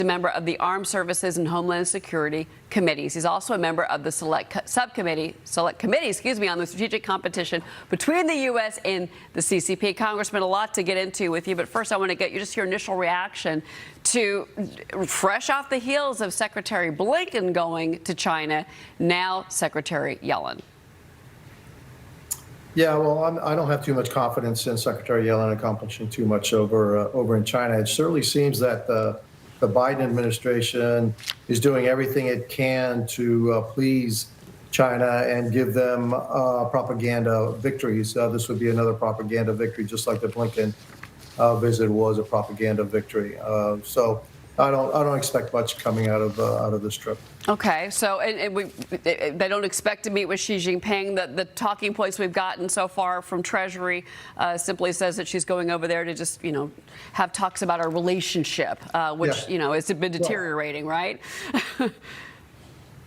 a member of the Armed Services and Homeland Security committees. He's also a member of the select committee, on the strategic competition between the U.S. and the CCP. Congressman, a lot to get into with you, but first I want to get you just your initial reaction to, fresh off the heels of Secretary Blinken going to China, now Secretary Yellen. Yeah, well, I don't have too much confidence in Secretary Yellen accomplishing too much over in China. It certainly seems that the Biden administration is doing everything it can to please China and give them propaganda victories. This would be another propaganda victory, just like the Blinken visit was a propaganda victory. So I don't expect much coming out of this trip. Okay, so they don't expect to meet with Xi Jinping. The talking points we've gotten so far from Treasury simply says that she's going over there to just, have talks about our relationship, which, has been deteriorating, right?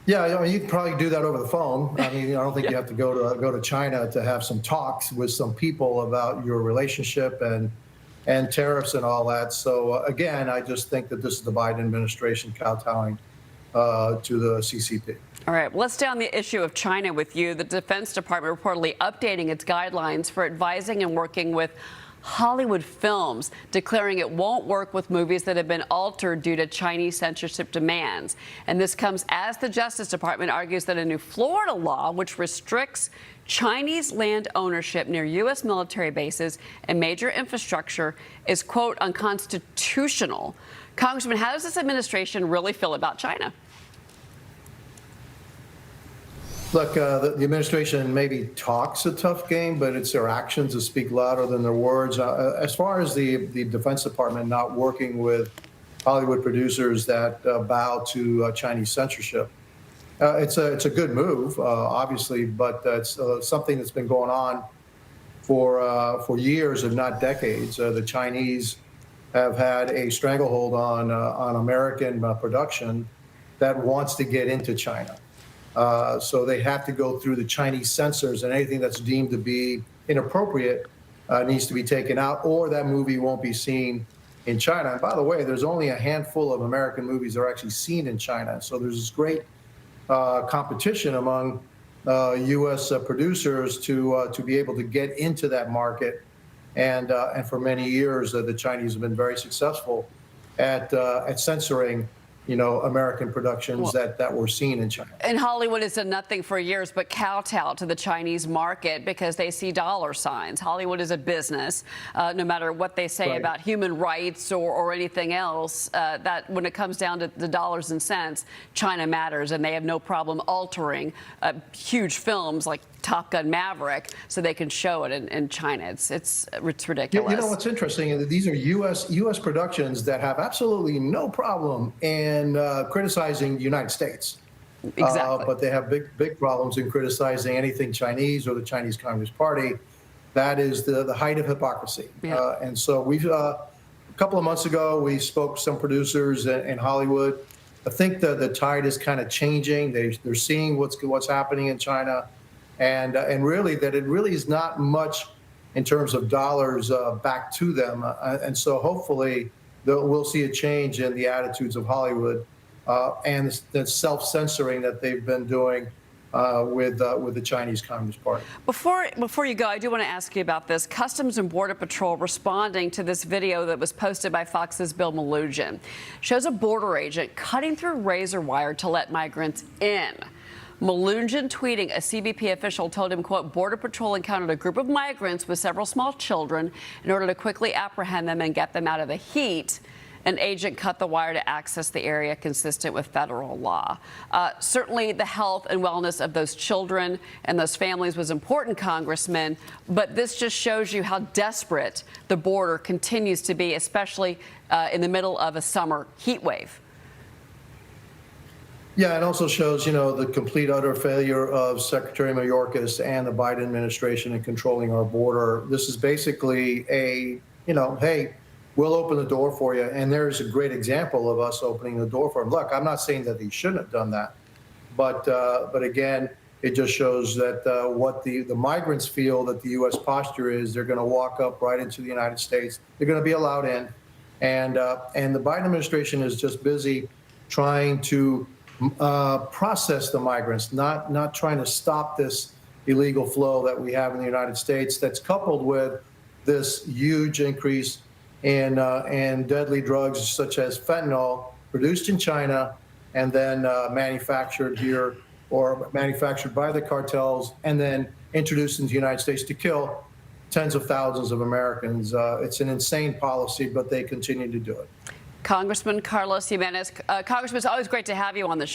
Yeah, you can probably do that over the phone. I mean, I don't think you have to go to China to have some talks with some people about your relationship and tariffs and all that. So again, I just think that this is the Biden administration kowtowing to the CCP. All right, well, let's stay on the issue of China with you. The Defense Department reportedly updating its guidelines for advising and working with Hollywood films, declaring it won't work with movies that have been altered due to Chinese censorship demands. And this comes as the Justice Department argues that a new Florida law, which restricts Chinese land ownership near U.S. military bases and major infrastructure, is, quote, unconstitutional. Congressman, how does this administration really feel about China? Look, the administration maybe talks a tough game, but it's their actions that speak louder than their words. As far as the Defense Department not working with Hollywood producers that bow to Chinese censorship, it's a good move, obviously, but it's something that's been going on for years, if not decades. The Chinese have had a stranglehold on American production that wants to get into China. So they have to go through the Chinese censors, and anything that's deemed to be inappropriate needs to be taken out, or that movie won't be seen in China. And by the way, there's only a handful of American movies that are actually seen in China. So there's this great competition among U.S. producers to be able to get into that market. And for many years, the Chinese have been very successful at censoring American productions that were seen in China. And Hollywood has done nothing for years but kowtow to the Chinese market because they see dollar signs. Hollywood is a business, no matter what they say about human rights or anything else, that when it comes down to the dollars and cents, China matters, and they have no problem altering huge films like Top Gun Maverick so they can show it in China. It's ridiculous. You know what's interesting is that these are U.S. productions that have absolutely no problem in criticizing the United States. Exactly. But they have big problems in criticizing anything Chinese or the Chinese Communist Party. That is the height of hypocrisy. Yeah. And so we've a couple of months ago we spoke to some producers in Hollywood. I think the tide is kind of changing. They're seeing what's happening in China. And really that it really is not much in terms of dollars back to them. And so hopefully we'll see a change in the attitudes of Hollywood and the self-censoring that they've been doing with the Chinese Communist Party. Before you go, I do want to ask you about this. Customs and Border Patrol responding to this video that was posted by Fox's Bill Melugin shows a border agent cutting through razor wire to let migrants in. Melugin tweeting, a CBP official told him, quote, Border Patrol encountered a group of migrants with several small children. In order to quickly apprehend them and get them out of the heat, an agent cut the wire to access the area consistent with federal law. Certainly the health and wellness of those children and those families was important, Congressman, but this just shows you how desperate the border continues to be, especially in the middle of a summer heat wave. Yeah, it also shows, the complete utter failure of Secretary Mayorkas and the Biden administration in controlling our border. This is basically hey, we'll open the door for you. And there's a great example of us opening the door for them. Look, I'm not saying that they shouldn't have done that, but again, it just shows that what the migrants feel that the U.S. posture is, they're going to walk up right into the United States. They're going to be allowed in. And the Biden administration is just busy trying to process the migrants, not trying to stop this illegal flow that we have in the United States. That's coupled with this huge increase in deadly drugs such as fentanyl, produced in China and then manufactured here or manufactured by the cartels and then introduced into the United States to kill tens of thousands of Americans. It's an insane policy, but they continue to do it. Congressman Carlos Gimenez. Congressman, it's always great to have you on the show.